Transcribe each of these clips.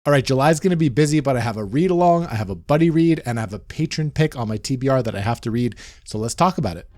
All right, July's going to be busy, but I have a read along, I have a buddy read, and I have a patron pick on my TBR that I have to read. So let's talk about it.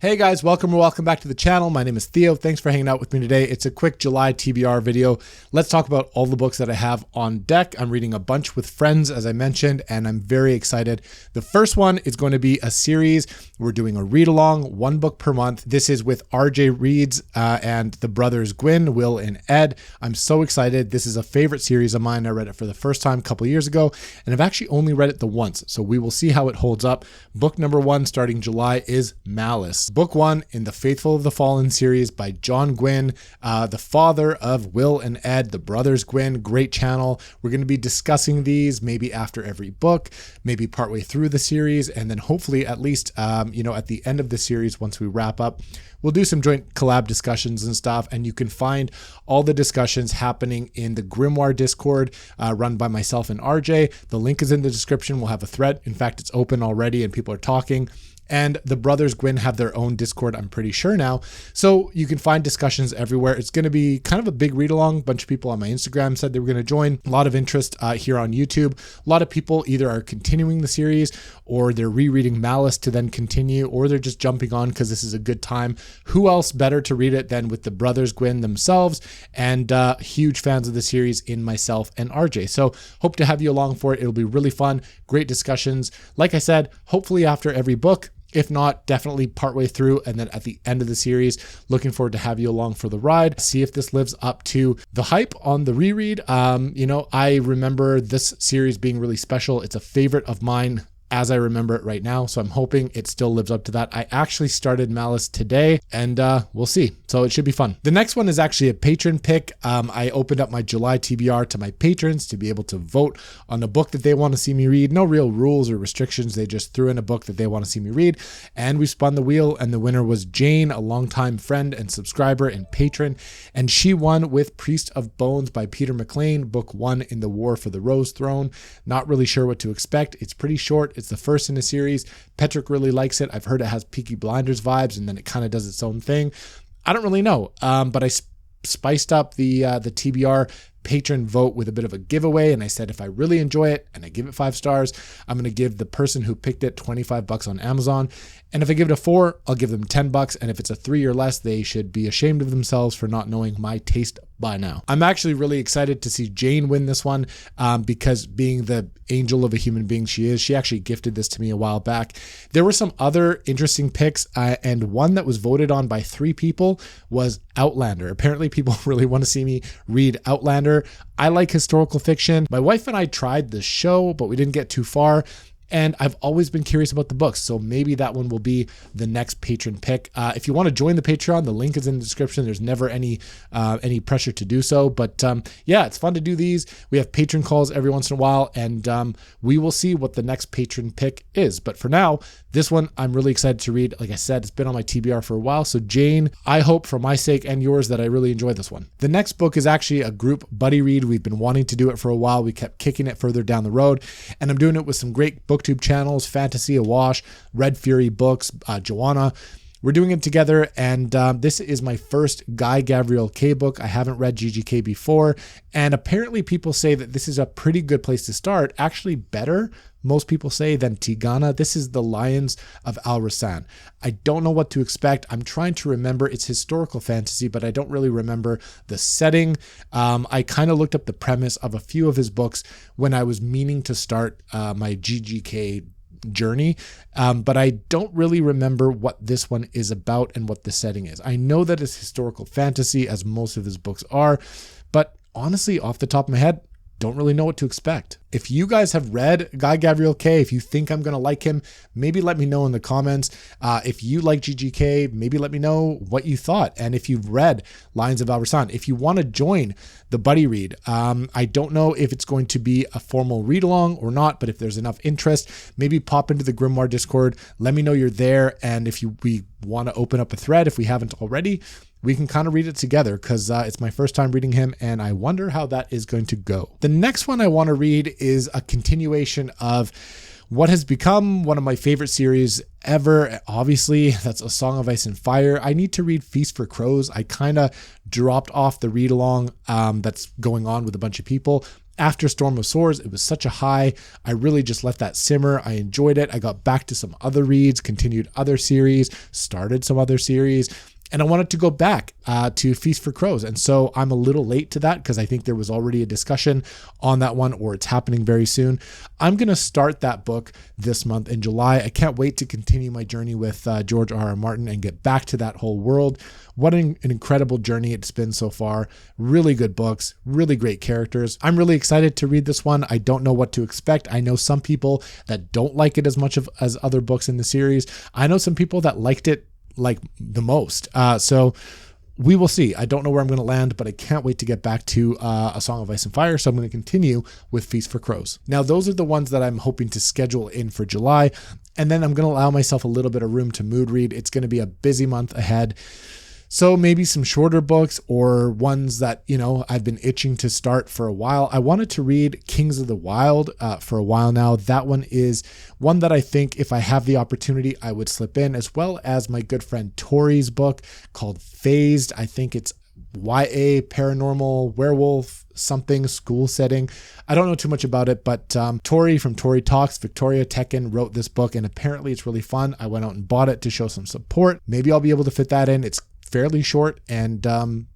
Hey guys, welcome back to the channel. My name is Theo. Thanks for hanging out with me today. It's a quick July TBR video. Let's talk about all the books that I have on deck. I'm reading a bunch with friends, as I mentioned, and I'm very excited. The first one is going to be a series. We're doing a read along, one book per month. This is with RJ Reads and the brothers Gwyn, Will, and Ed. I'm so excited. This is a favorite series of mine. I read it for the first time a couple years ago, and I've actually only read it the once, so we will see how it holds up. Book number 1 starting July is Malice. Book 1 in the Faithful of the Fallen series by John Gwyn, the father of Will and Ed, the brothers Gwyn. Great channel. We're going to be discussing these maybe after every book, maybe partway through the series, and then hopefully at least, at the end of the series, once we wrap up, we'll do some joint collab discussions and stuff, and you can find all the discussions happening in the Grimoire Discord run by myself and RJ. The link is in the description. We'll have a thread. In fact, it's open already and people are talking. And the brothers Gwyn have their own Discord, I'm pretty sure now. So you can find discussions everywhere. It's going to be kind of a big read along. A bunch of people on my Instagram said they were going to join. A lot of interest here on YouTube. A lot of people either are continuing the series or they're rereading Malice to then continue, or they're just jumping on because this is a good time. Who else better to read it than with the brothers Gwyn themselves, and huge fans of the series in myself and RJ. So hope to have you along for it. It'll be really fun. Great discussions. Like I said, hopefully after every book. If not, definitely partway through and then at the end of the series. Looking forward to have you along for the ride. See if this lives up to the hype on the reread. I remember this series being really special. It's a favorite of mine as I remember it right now. So I'm hoping it still lives up to that. I actually started Malice today and we'll see. So it should be fun. The next one is actually a patron pick. I opened up my July TBR to my patrons to be able to vote on a book that they want to see me read. No real rules or restrictions. They just threw in a book that they want to see me read. And we spun the wheel and the winner was Jane, a longtime friend and subscriber and patron. And she won with Priest of Bones by Peter McLean, book 1 in the War for the Rose Throne. Not really sure what to expect. It's pretty short. It's the first in the series. Patrick really likes it. I've heard it has Peaky Blinders vibes and then it kind of does its own thing. I don't really know, but I spiced up the TBR patron vote with a bit of a giveaway, and I said if I really enjoy it and I give it 5 stars, I'm going to give the person who picked it $25 on Amazon. And if I give it a 4, I'll give them $10. And if it's a 3 or less, they should be ashamed of themselves for not knowing my taste by now. I'm actually really excited to see Jane win this one because being the angel of a human being she is, she actually gifted this to me a while back. There were some other interesting picks and one that was voted on by 3 people was Outlander. Apparently people really want to see me read Outlander. I like historical fiction. My wife and I tried the show, but we didn't get too far. And I've always been curious about the books, so maybe that one will be the next patron pick. If you want to join the Patreon, the link is in the description. There's never any pressure to do so, but yeah, it's fun to do these. We have patron calls every once in a while, and we will see what the next patron pick is. But for now, this one I'm really excited to read. Like I said, it's been on my TBR for a while, so Jane, I hope for my sake and yours that I really enjoy this one. The next book is actually a group buddy read. We've been wanting to do it for a while. We kept kicking it further down the road, and I'm doing it with some great booktube channels, Fantasy Awash, Red Fury Books, Joanna. We're doing it together, and this is my first Guy Gavriel Kay book. I haven't read GGK before, and apparently people say that this is a pretty good place to start, actually better, most people say, than Tigana. This is The Lions of Alrasan. I don't know what to expect. I'm trying to remember. It's historical fantasy, but I don't really remember the setting. I kind of looked up the premise of a few of his books when I was meaning to start my GGK journey, but I don't really remember what this one is about and what the setting is. I know that it's historical fantasy, as most of his books are, but honestly, off the top of my head, don't really know what to expect. If you guys have read Guy Gavriel Kay, if you think I'm going to like him, maybe let me know in the comments. If you like GGK, maybe let me know what you thought. And if you've read Lions of Alrasan, if you want to join the buddy read, I don't know if it's going to be a formal read along or not, but if there's enough interest, maybe pop into the Grimoire Discord. Let me know you're there. And if we want to open up a thread, if we haven't already, we can kind of read it together because it's my first time reading him and I wonder how that is going to go. The next one I want to read is a continuation of what has become one of my favorite series ever. Obviously, that's A Song of Ice and Fire. I need to read Feast for Crows. I kind of dropped off the read along that's going on with a bunch of people. After Storm of Swords, it was such a high. I really just let that simmer. I enjoyed it. I got back to some other reads, continued other series, started some other series, and I wanted to go back to Feast for Crows. And so I'm a little late to that because I think there was already a discussion on that one, or it's happening very soon. I'm going to start that book this month in July. I can't wait to continue my journey with George R.R. Martin and get back to that whole world. What an incredible journey it's been so far. Really good books, really great characters. I'm really excited to read this one. I don't know what to expect. I know some people that don't like it as much as other books in the series. I know some people that liked it like the most. So we will see. I don't know where I'm going to land, but I can't wait to get back to A Song of Ice and Fire. So I'm going to continue with Feast for Crows. Now, those are the ones that I'm hoping to schedule in for July. And then I'm going to allow myself a little bit of room to mood read. It's going to be a busy month ahead. So maybe some shorter books or ones that, you know, I've been itching to start for a while. I wanted to read Kings of the Wild for a while now. That one is one that I think if I have the opportunity, I would slip in, as well as my good friend Tori's book called Phased. I think it's YA, paranormal, werewolf, something, school setting. I don't know too much about it, but Tori from Tori Talks, Victoria Tekken, wrote this book, and apparently it's really fun. I went out and bought it to show some support. Maybe I'll be able to fit that in. It's fairly short, and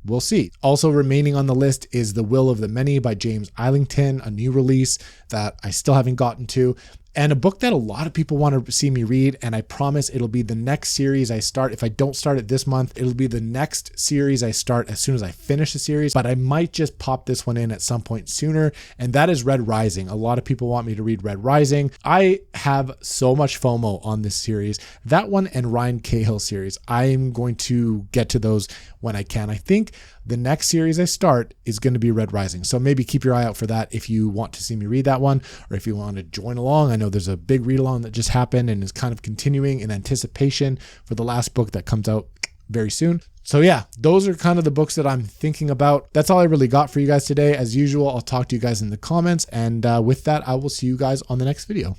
we'll see. Also remaining on the list is The Will of the Many by James Islington, a new release that I still haven't gotten to, and a book that a lot of people want to see me read, and I promise it'll be the next series I start. If I don't start it this month, it'll be the next series I start as soon as I finish the series, but I might just pop this one in at some point sooner, and that is Red Rising. A lot of people want me to read Red Rising. I have so much FOMO on this series. That one and Ryan Cahill series. I'm going to get to those when I can. I think the next series I start is going to be Red Rising. So maybe keep your eye out for that if you want to see me read that one, or if you want to join along. I know there's a big read along that just happened and is kind of continuing in anticipation for the last book that comes out very soon. So yeah, those are kind of the books that I'm thinking about. That's all I really got for you guys today. As usual, I'll talk to you guys in the comments. And with that, I will see you guys on the next video.